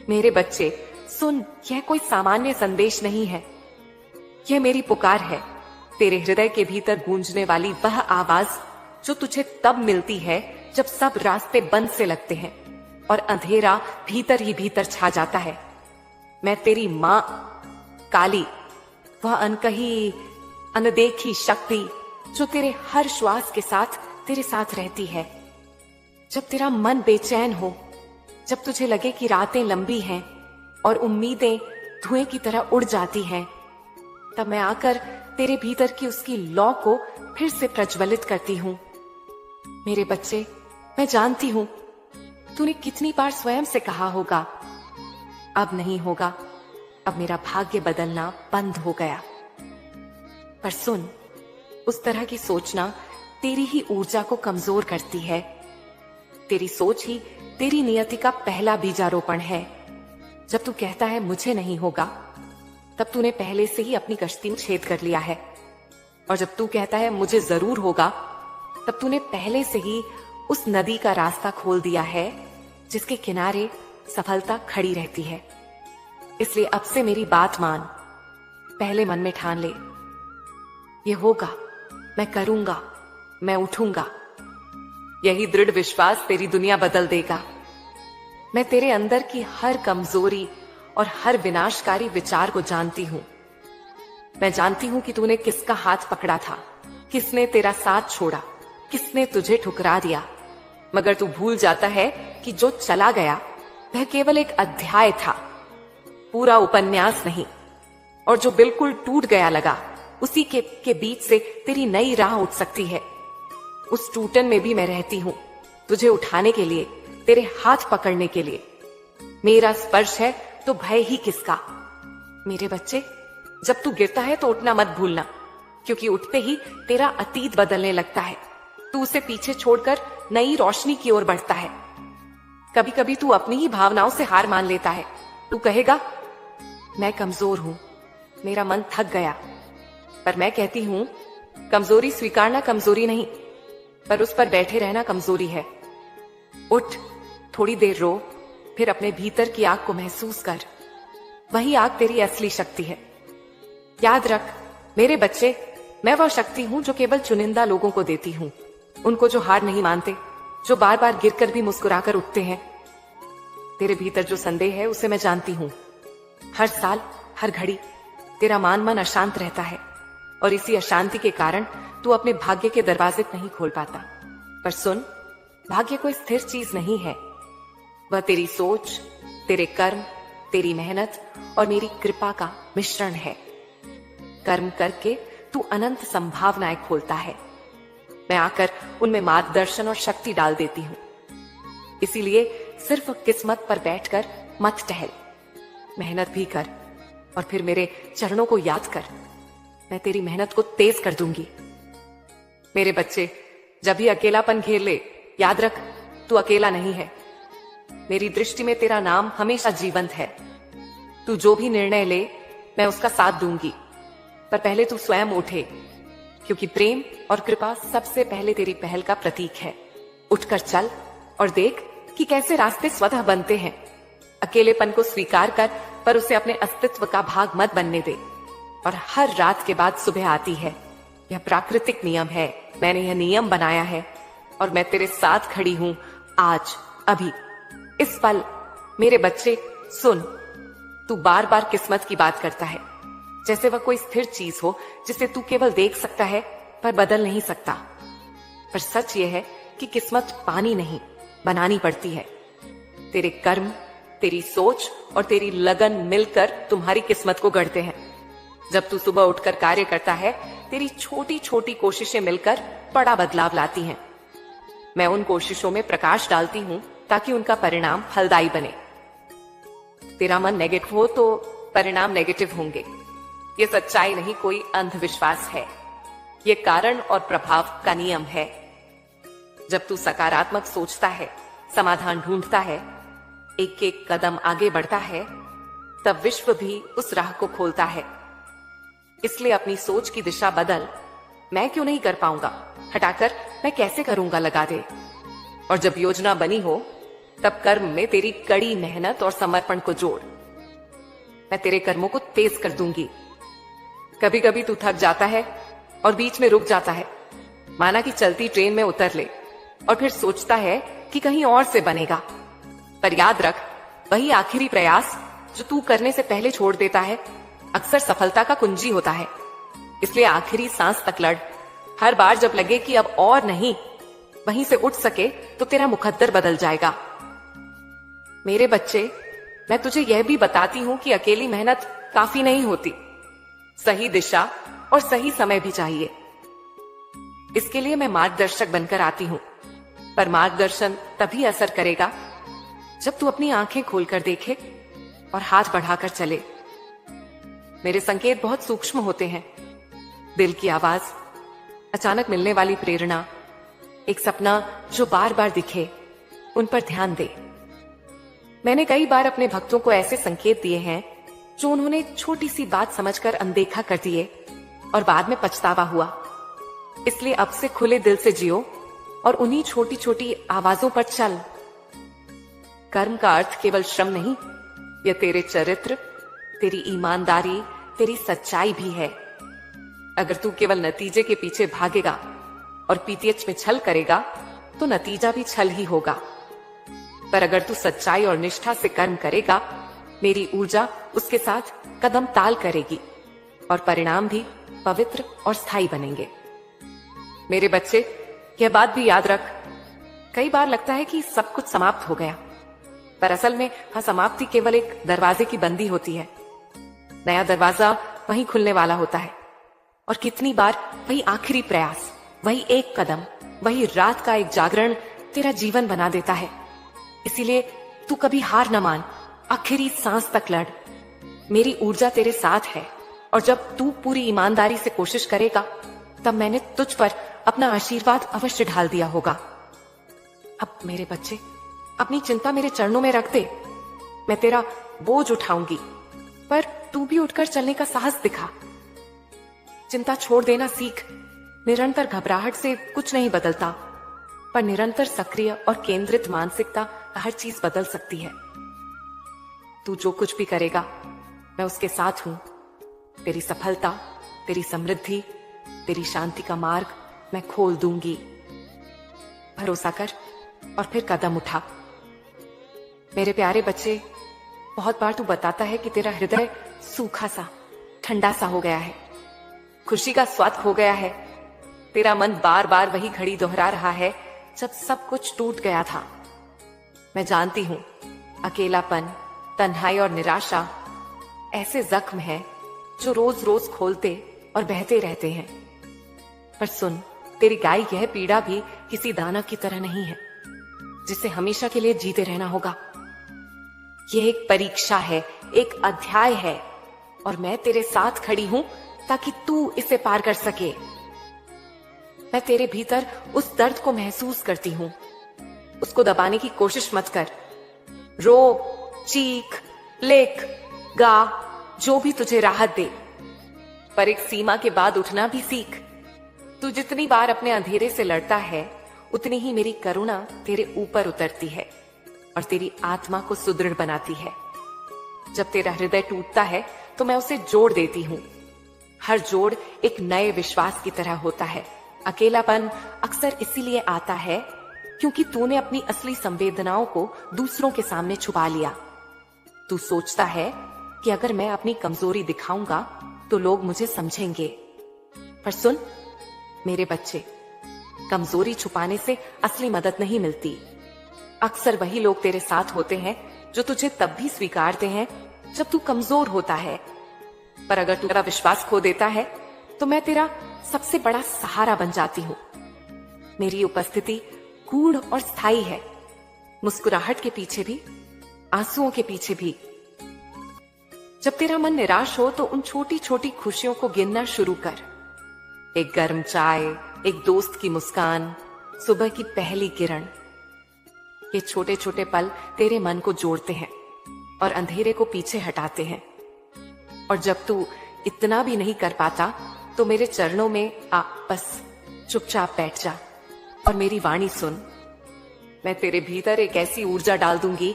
मेरे बच्चे सुन, यह कोई सामान्य संदेश नहीं है। यह मेरी पुकार है, तेरे हृदय के भीतर गूंजने वाली वह आवाज जो तुझे तब मिलती है जब सब रास्ते बंद से लगते हैं और अंधेरा भीतर ही भीतर छा जाता है। मैं तेरी मां काली, वह अनकही अनदेखी शक्ति जो तेरे हर श्वास के साथ तेरे साथ रहती है। जब तेरा मन बेचैन हो, जब तुझे लगे कि रातें लंबी हैं और उम्मीदें धुएं की तरह उड़ जाती हैं, तब मैं आकर तेरे भीतर की उसकी लौ को फिर से प्रज्वलित करती हूं। मेरे बच्चे, मैं जानती हूं तूने कितनी बार स्वयं से कहा होगा, अब नहीं होगा, अब मेरा भाग्य बदलना बंद हो गया। पर सुन, उस तरह की सोचना तेरी ही ऊर्जा को कमजोर करती है। तेरी सोच ही तेरी नियति का पहला बीजारोपण है। जब तू कहता है मुझे नहीं होगा, तब तूने पहले से ही अपनी कश्ती में छेद कर लिया है। और जब तू कहता है मुझे जरूर होगा, तब तूने पहले से ही उस नदी का रास्ता खोल दिया है जिसके किनारे सफलता खड़ी रहती है। इसलिए अब से मेरी बात मान, पहले मन में ठान ले, ये होगा, मैं करूंगा, मैं उठूंगा। यही दृढ़ विश्वास तेरी दुनिया बदल देगा। मैं तेरे अंदर की हर कमजोरी और हर विनाशकारी विचार को जानती हूं। मैं जानती हूं कि तूने किसका हाथ पकड़ा था, किसने तेरा साथ छोड़ा, किसने तुझे ठुकरा दिया। मगर तू भूल जाता है कि जो चला गया वह केवल एक अध्याय था, पूरा उपन्यास नहीं। और जो बिल्कुल टूट गया लगा, उसी के बीच से तेरी नई राह उठ सकती है। उस टूटन में भी मैं रहती हूं, तुझे उठाने के लिए, तेरे हाथ पकड़ने के लिए। मेरा स्पर्श है तो भय ही किसका। मेरे बच्चे, जब तू गिरता है तो उठना मत भूलना, क्योंकि उठते ही तेरा अतीत बदलने लगता है। तू उसे पीछे छोड़कर नई रोशनी की ओर बढ़ता है। कभी कभी तू अपनी ही भावनाओं से हार मान लेता है। तू कहेगा मैं कमजोर हूं, मेरा मन थक गया। पर मैं कहती हूं, कमजोरी स्वीकारना कमजोरी नहीं, पर उस पर बैठे रहना कमजोरी है। उठ, थोड़ी देर रो, फिर अपने भीतर की आग को महसूस कर। वही आग तेरी असली शक्ति है। याद रख मेरे बच्चे, मैं वह शक्ति हूं जो केवल चुनिंदा लोगों को देती हूं, उनको जो हार नहीं मानते, जो बार बार गिरकर भी मुस्कुराकर उठते हैं। तेरे भीतर जो संदेह है उसे मैं जानती हूं। हर साल, हर घड़ी तेरा मन अशांत रहता है और इसी अशांति के कारण तू अपने भाग्य के दरवाजे नहीं खोल पाता। पर सुन, भाग्य कोई स्थिर चीज नहीं है। वह तेरी सोच, तेरे कर्म, तेरी मेहनत और मेरी कृपा का मिश्रण है। कर्म करके तू अनंत संभावनाएं खोलता है। मैं आकर उनमें मार्गदर्शन और शक्ति डाल देती हूं। इसीलिए सिर्फ किस्मत पर बैठकर मत टहल, मेहनत भी कर और फिर मेरे चरणों को याद कर। मैं तेरी मेहनत को तेज कर दूंगी। मेरे बच्चे, जब भी अकेलापन घेर ले, याद रख तू अकेला नहीं है। मेरी दृष्टि में तेरा नाम हमेशा जीवंत है। तू जो भी निर्णय ले, मैं उसका साथ दूंगी। पर पहले तू स्वयं उठे, क्योंकि प्रेम और कृपा सबसे पहले तेरी पहल का प्रतीक है। उठकर चल और देख कि कैसे रास्ते स्वतः बनते हैं। अकेलेपन को स्वीकार कर, पर उसे अपने अस्तित्व का भाग मत बनने दे। और हर रात के बाद सुबह आती है। यह प्राकृतिक नियम है। मैंने यह नियम बनाया है और मैं तेरे साथ खड़ी हूं आज, अभी, इस पल। मेरे बच्चे सुन, तू बार बार किस्मत की बात करता है, जैसे वह कोई स्थिर चीज हो जिसे तू केवल देख सकता है पर बदल नहीं सकता। पर सच यह है कि किस्मत पानी नहीं, बनानी पड़ती है। तेरे कर्म, तेरी सोच और तेरी लगन मिलकर तुम्हारी किस्मत को गढ़ते हैं। जब तू सुबह उठकर कार्य करता है, तेरी छोटी छोटी कोशिशें मिलकर बड़ा बदलाव लाती हैं। मैं उन कोशिशों में प्रकाश डालती हूं ताकि उनका परिणाम फलदायी बने। तेरा मन नेगेटिव हो तो परिणाम नेगेटिव होंगे। ये सच्चाई नहीं, कोई अंधविश्वास है। ये कारण और प्रभाव का नियम है। जब तू सकारात्मक सोचता है, समाधान ढूंढता है, एक एक कदम आगे बढ़ता है, तब विश्व भी उस राह को खोलता है। इसलिए अपनी सोच की दिशा बदल। मैं क्यों नहीं कर पाऊंगा हटाकर मैं कैसे करूंगा लगा दे। और जब योजना बनी हो तब कर्म में तेरी कड़ी मेहनत और समर्पण को जोड़। मैं तेरे कर्मों को तेज कर दूंगी। कभी कभी तू थक जाता है और बीच में रुक जाता है, माना कि चलती ट्रेन में उतर ले, और फिर सोचता है कि कहीं और से बनेगा। पर याद रख, वही आखिरी प्रयास जो तू करने से पहले छोड़ देता है अक्सर सफलता का कुंजी होता है। इसलिए आखिरी सांस तक लड़। हर बार जब लगे कि अब और नहीं, वहीं से उठ सके तो तेरा मुकद्दर बदल जाएगा। मेरे बच्चे, मैं तुझे यह भी बताती हूं कि अकेली मेहनत काफी नहीं होती। सही दिशा और सही समय भी चाहिए। इसके लिए मैं मार्गदर्शक बनकर आती हूं, पर मार्गदर्शन तभी असर करेगा जब तू अपनी आंखें खोलकर देखे और हाथ बढ़ाकर चले। मेरे संकेत बहुत सूक्ष्म होते हैं। दिल की आवाज, अचानक मिलने वाली प्रेरणा, एक सपना जो बार बार दिखे, उन पर ध्यान दे। मैंने कई बार अपने भक्तों को ऐसे संकेत दिए हैं जो उन्होंने छोटी सी बात समझकर अनदेखा कर दिए और बाद में पछतावा हुआ। इसलिए अब से खुले दिल से जियो और उन्हीं छोटी छोटी आवाजों पर चल। कर्म का अर्थ केवल श्रम नहीं, यह तेरे चरित्र, तेरी ईमानदारी, तेरी सच्चाई भी है। अगर तू केवल नतीजे के पीछे भागेगा और पीटीएच में छल करेगा तो नतीजा भी छल ही होगा। पर अगर तू सच्चाई और निष्ठा से कर्म करेगा, मेरी ऊर्जा उसके साथ कदम ताल करेगी और परिणाम भी पवित्र और स्थायी बनेंगे। मेरे बच्चे, यह बात भी याद रख, कई बार लगता है कि सब कुछ समाप्त हो गया, पर असल में वह समाप्ति केवल एक दरवाजे की बंदी होती है। नया दरवाजा वहीं खुलने वाला होता है। और कितनी बार वही आखिरी प्रयास, वही एक कदम, वही रात का एक जागरण तेरा जीवन बना देता है। इसीलिए तू कभी हार न मान, आखिरी सांस तक लड़। मेरी ऊर्जा तेरे साथ है और जब तू पूरी ईमानदारी से कोशिश करेगा, तब मैंने तुझ पर अपना आशीर्वाद अवश्य ढाल दिया होगा। अब मेरे बच्चे, अपनी चिंता मेरे चरणों में रख दे। मैं तेरा बोझ उठाऊंगी, पर तू भी उठकर चलने का साहस दिखा। चिंता छोड़ देना सीख। निरंतर घबराहट से कुछ नहीं बदलता, पर निरंतर सक्रिय और केंद्रित मानसिकता हर चीज बदल सकती है। तू जो कुछ भी करेगा, मैं उसके साथ हूं। तेरी सफलता, तेरी समृद्धि, तेरी शांति का मार्ग मैं खोल दूंगी। भरोसा कर और फिर कदम उठा। मेरे प्यारे बच्चे, बहुत बार तू बताता है कि तेरा हृदय सूखा सा, ठंडा सा हो गया है, खुशी का स्वाद खो गया है। तेरा मन बार बार वही घड़ी दोहरा रहा है जब सब कुछ टूट गया था। मैं जानती हूं, अकेलापन, तन्हाई और निराशा ऐसे जख्म हैं जो रोज रोज खोलते और बहते रहते हैं। पर सुन, तेरी गाय यह पीड़ा भी किसी दानव की तरह नहीं है जिसे हमेशा के लिए जीते रहना होगा। यह एक परीक्षा है, एक अध्याय है, और मैं तेरे साथ खड़ी हूं ताकि तू इसे पार कर सके। मैं तेरे भीतर उस दर्द को महसूस करती हूं। उसको दबाने की कोशिश मत कर। रो, चीख, लेख, गा, जो भी तुझे राहत दे, पर एक सीमा के बाद उठना भी सीख। तू जितनी बार अपने अंधेरे से लड़ता है, उतनी ही मेरी करुणा तेरे ऊपर उतरती है और तेरी आत्मा को सुदृढ़ बनाती है। जब तेरा हृदय टूटता है तो मैं उसे जोड़ देती हूं। हर जोड़ एक नए विश्वास की तरह होता है। अकेलापन अक्सर इसीलिए आता है क्योंकि तूने अपनी असली संवेदनाओं को दूसरों के सामने छुपा लिया। तू सोचता है कि अगर मैं अपनी कमजोरी दिखाऊंगा तो लोग मुझे समझेंगे। पर सुन मेरे बच्चे, कमजोरी छुपाने से असली मदद नहीं मिलती। अक्सर वही लोग तेरे साथ होते हैं जो तुझे तब भी स्वीकारते हैं जब तू कमजोर होता है। पर अगर तू तेरा विश्वास खो देता है तो मैं तेरा सबसे बड़ा सहारा बन जाती हूं। मेरी उपस्थिति गूढ़ और स्थायी है, मुस्कुराहट के पीछे भी, आंसुओं के पीछे भी। जब तेरा मन निराश हो तो उन छोटी छोटी खुशियों को गिनना शुरू कर। एक गर्म चाय, एक दोस्त की मुस्कान, सुबह की पहली किरण। ये छोटे छोटे पल तेरे मन को जोड़ते हैं और अंधेरे को पीछे हटाते हैं। और जब तू इतना भी नहीं कर पाता तो मेरे चरणों में आ बस चुपचाप बैठ जा और मेरी वाणी सुन। मैं तेरे भीतर एक ऐसी ऊर्जा डाल दूंगी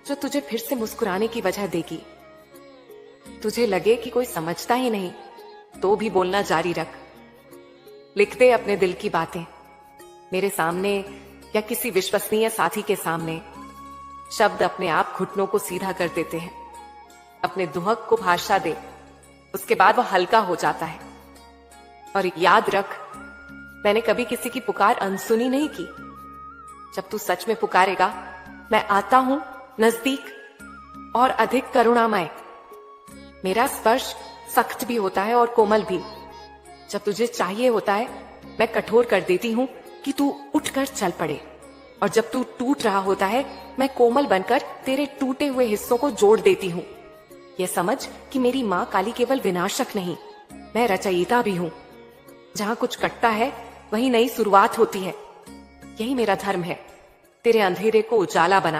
जो तुझे फिर से मुस्कुराने की वजह देगी। तुझे लगे कि कोई समझता ही नहीं तो भी बोलना जारी रख। लिख दे अपने दिल की बातें मेरे सामने या किसी विश्वसनीय साथी के सामने। शब्द अपने आप घुटनों को सीधा कर देते हैं। अपने दुहक को भाषा दे, उसके बाद वह हल्का हो जाता है। और याद रख, मैंने कभी किसी की पुकार अनसुनी नहीं की। जब तू सच में पुकारेगा, मैं आता हूं नजदीक और अधिक करुणामय। मेरा स्पर्श सख्त भी होता है और कोमल भी। जब तुझे चाहिए होता है, मैं कठोर कर देती हूं कि तू उठकर चल पड़े। और जब तू टूट रहा होता है, मैं कोमल बनकर तेरे टूटे हुए हिस्सों को जोड़ देती हूँ। यह समझ कि मेरी माँ काली केवल विनाशक नहीं, मैं रचयिता भी हूँ। जहाँ कुछ कटता है वहीं नई शुरुआत होती है। यही मेरा धर्म है, तेरे अंधेरे को उजाला बना।